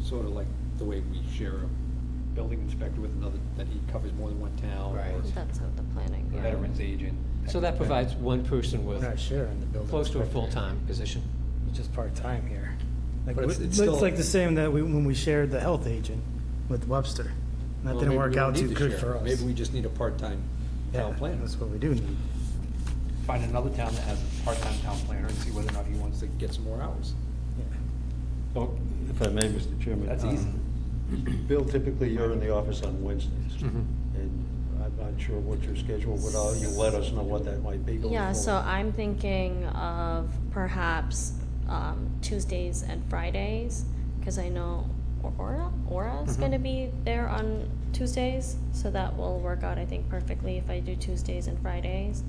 Sort of like the way we share a building inspector with another, that he covers more than one town. Right. Or That's how the planning, a yeah. veterans agent. So that provides one person We're with not sharing the building. close to a inspector. full-time position. It's just part-time here. Like, But it's it's still- like the same that when we shared the health agent with Webster. That Well, didn't maybe work we don't out need too to good share. for us. Maybe we just need a part-time Yeah, town planner. that's what we do need. Find another town that has a part-time town planner and see whether or not he wants to get some more hours. Yeah. So, if I may, Mr. Chairman. That's easy. Bill, typically you're in the office on Wednesdays. And I'm not sure what your schedule would, you let us know what that might be going Yeah, forward. so I'm thinking of perhaps Tuesdays and Fridays, because I know Aura's gonna be there on Tuesdays, so that will work out, I think, perfectly if I do Tuesdays and Fridays.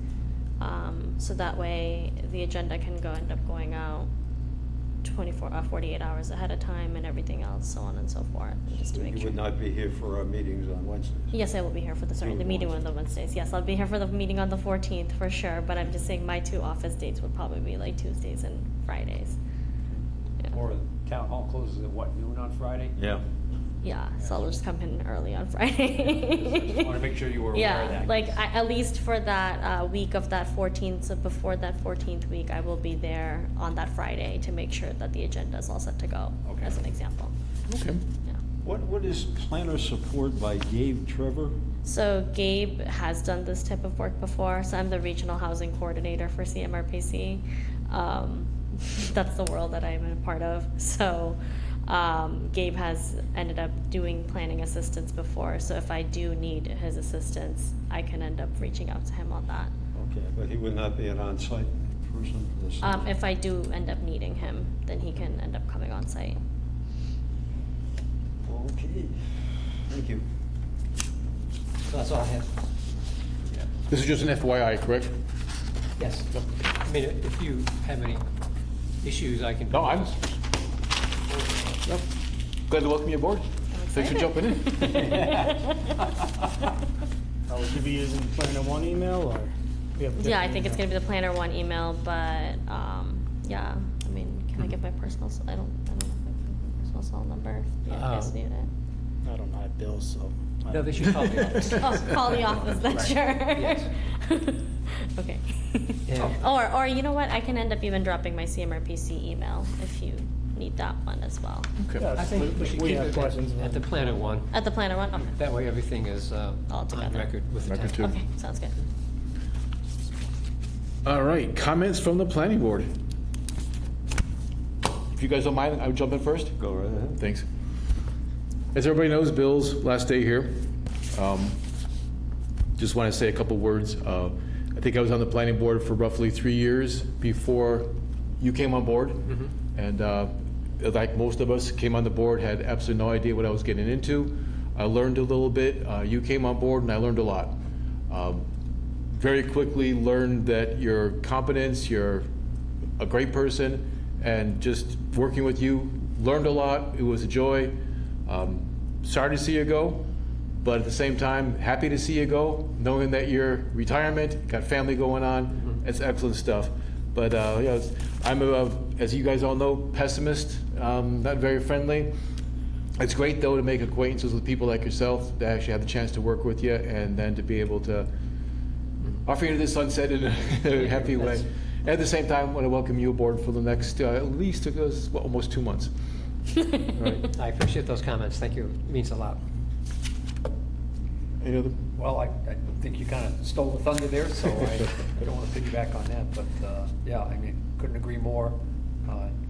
So that way, the agenda can end up going out 48 hours ahead of time and everything else, so on and so forth, just to make You sure. would not be here for our meetings on Wednesdays. Yes, I will be here for the You meeting would. on the Wednesdays. Yes, I'll be here for the meeting on the 14th for sure, but I'm just saying my two office dates would probably be like Tuesdays and Fridays. Yeah. Or town hall closes at what, noon on Friday? Yeah. Yeah, so I'll just come in early on Friday. Just wanna make sure you were aware of Yeah, that. like at least for that week of that 14th, so before that 14th week, I will be there on that Friday to make sure that the agenda is all set to go, Okay. as an example. Okay. Yeah. What is planner support by Gabe Trevor? So Gabe has done this type of work before, so I'm the regional housing coordinator for CMRPC. That's the world that I'm a part of, so Gabe has ended up doing planning assistance before, so if I do need his assistance, I can end up reaching out to him on that. Okay, but he would not be an on-site person for this? If I do end up needing him, then he can end up coming on site. Okay, thank you. So that's all I have. This is just an FYI, correct? Yes. I mean, if you have any issues, I can. No, I'm, yep. Glad to welcome you aboard. Thanks for excited. jumping in. Would you be using Planner One email or? we have a Yeah, I different think it's email? gonna be the Planner One email, but, yeah, I mean, can I give my personal, I don't know if I have my personal cell number, if you guys need it. I don't have bills, so. I No, don't- they should call the office. Oh, call the office then, sure. Yes. Okay. And- Or you know what, I can end up even dropping my CMRPC email if you need that one as well. Okay. Yeah, I think we should we keep have it questions. at the Planner one. At the Planner One, okay. That way everything is All on together. record with the Record town. too. Okay, sounds good. All right, comments from the planning board. If you guys don't mind, I would jump in first. Go right ahead. Thanks. As everybody knows, Bill's last day here. Just want to say a couple words. I think I was on the planning board for roughly 3 years before you came on board. And like most of us, came on the board, had absolutely no idea what I was getting into. I learned a little bit. You came on board and I learned a lot. Very quickly learned that your competence, you're a great person, and just working with you, learned a lot. It was a joy. Sorry to see you go, but at the same time, happy to see you go, knowing that you're retirement, got family going on. It's excellent stuff. But yeah, I'm, as you guys all know, pessimist, not very friendly. It's great, though, to make acquaintances with people like yourself, to actually have the chance to work with you, and then to be able to offer you the sunset in a happy way. At the same time, I want to welcome you aboard for the next, at least almost 2 months. Right. I appreciate those comments. Thank you. It means a lot. Any other? Well, I think you kind of stole the thunder there, so I don't want to piggyback on that, but, yeah, I mean, couldn't agree more.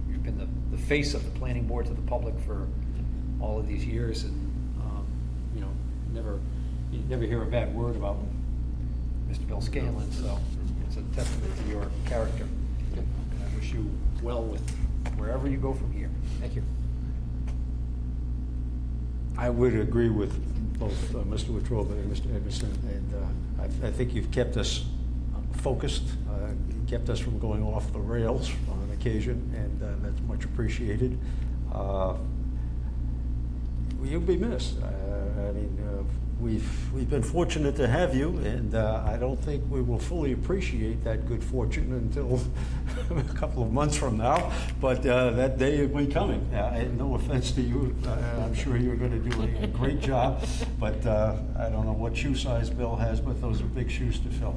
You've been the face of the planning board to the public for all of these years, and, you know, you never hear a bad word about Mr. Bill Scanlon, so it's a testament to your character. And I wish you well with wherever you go from here. Thank you. I would agree with both Mr. Wetruba and Mr. Edmondson, and I think you've kept us focused, kept us from going off the rails on occasion, and that's much appreciated. You'll be missed. I mean, we've been fortunate to have you, and I don't think we will fully appreciate that good fortune until a couple of months from now. But that day will be coming. No offense to you, I'm sure you're going to do a great job. But I don't know what shoe size Bill has, but those are big shoes to fill.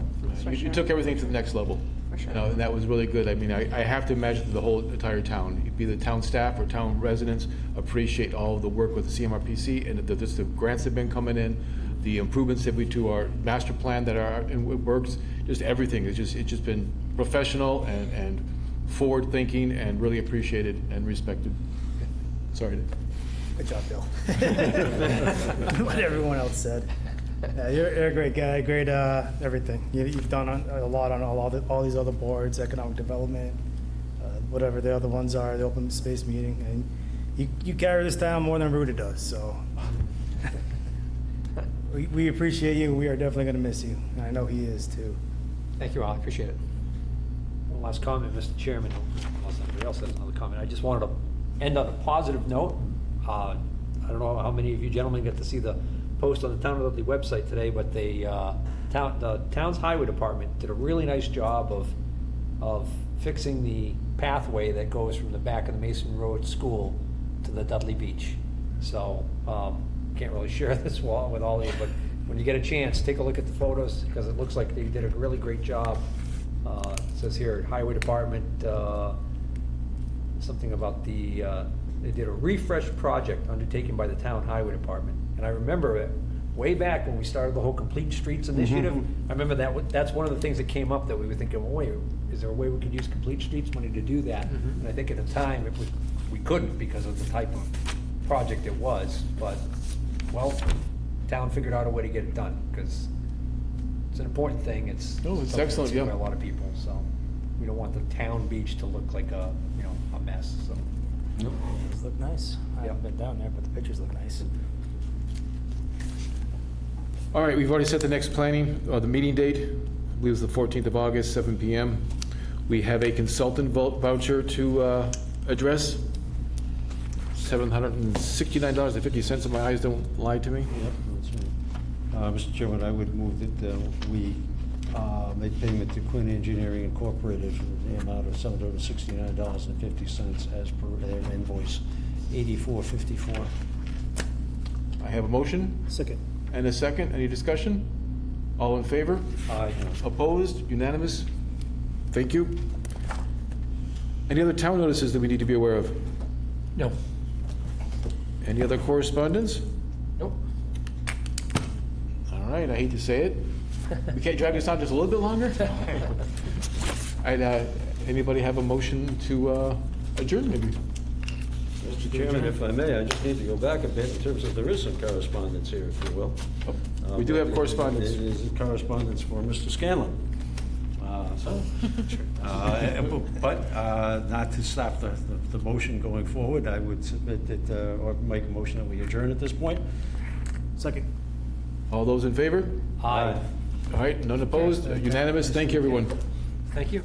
You took everything to the next level. For sure. And that was really good. I mean, I have to imagine the whole entire town, be the town staff or town residents, appreciate all of the work with the CMRPC and just the grants that have been coming in, the improvements that we do our master plan that are in works, just everything. It's just been professional and forward thinking and really appreciated and respected. Sorry. Good job, Bill. What everyone else said. Yeah, you're a great guy, great everything. You've done a lot on all these other boards, economic development, whatever the other ones are, the open space meeting, and you carry this town more than Ruta does, so. We appreciate you, we are definitely gonna miss you, and I know he is too. Thank you all. I appreciate it. One last comment, Mr. Chairman, unless somebody else has another comment. I just wanted to end on a positive note. I don't know how many of you gentlemen get to see the post on the Town of Dudley website today, but the town's highway department did a really nice job of fixing the pathway that goes from the back of the Mason Road School to the Dudley Beach. So, can't really share this wall with all of you, but when you get a chance, take a look at the photos, because it looks like they did a really great job. It says here, Highway Department, something about they did a refresh project undertaken by the Town Highway Department. And I remember it way back when we started the whole Complete Streets initiative. I remember that's one of the things that came up, that we were thinking, well, wait, is there a way we could use Complete Streets money to do that? And I think at the time, we couldn't because of the type of project it was. But, well, town figured out a way to get it done, because it's an important thing. It's No, it's something excellent, that's seen yeah. by a lot of people, so we don't want the town beach to look like a mess, so. These look nice. I haven't Yeah. been down there, but the pictures look nice. All right, we've already set the next planning, the meeting date, I believe it's the 14th of August, 7 PM. We have a consultant voucher to address, $769.50, if my eyes don't lie to me. Yep, that's right. Mr. Chairman, I would move that we make payment to Quinn Engineering Incorporated for the amount of $769.50 as per their invoice 8454. I have a motion Second. and a second. Any discussion? All in favor? Aye. Opposed? Unanimous? Thank you. Any other town notices that we need to be aware of? No. Any other correspondence? Nope. All right, I hate to say it. We can't drag this on just a little bit longer? Anybody have a motion to adjourn, maybe? Mr. Chairman, if I may, I just need to go back a bit in terms of, there is some correspondence here, if you will. We do have But correspondence. It is correspondence for Mr. Scanlon. But not to stop the motion going forward, I would submit that, or make a motion that we adjourn at this point. Second. All those in favor? Aye. All right, none opposed? Unanimous? Thank you, everyone. Thank you.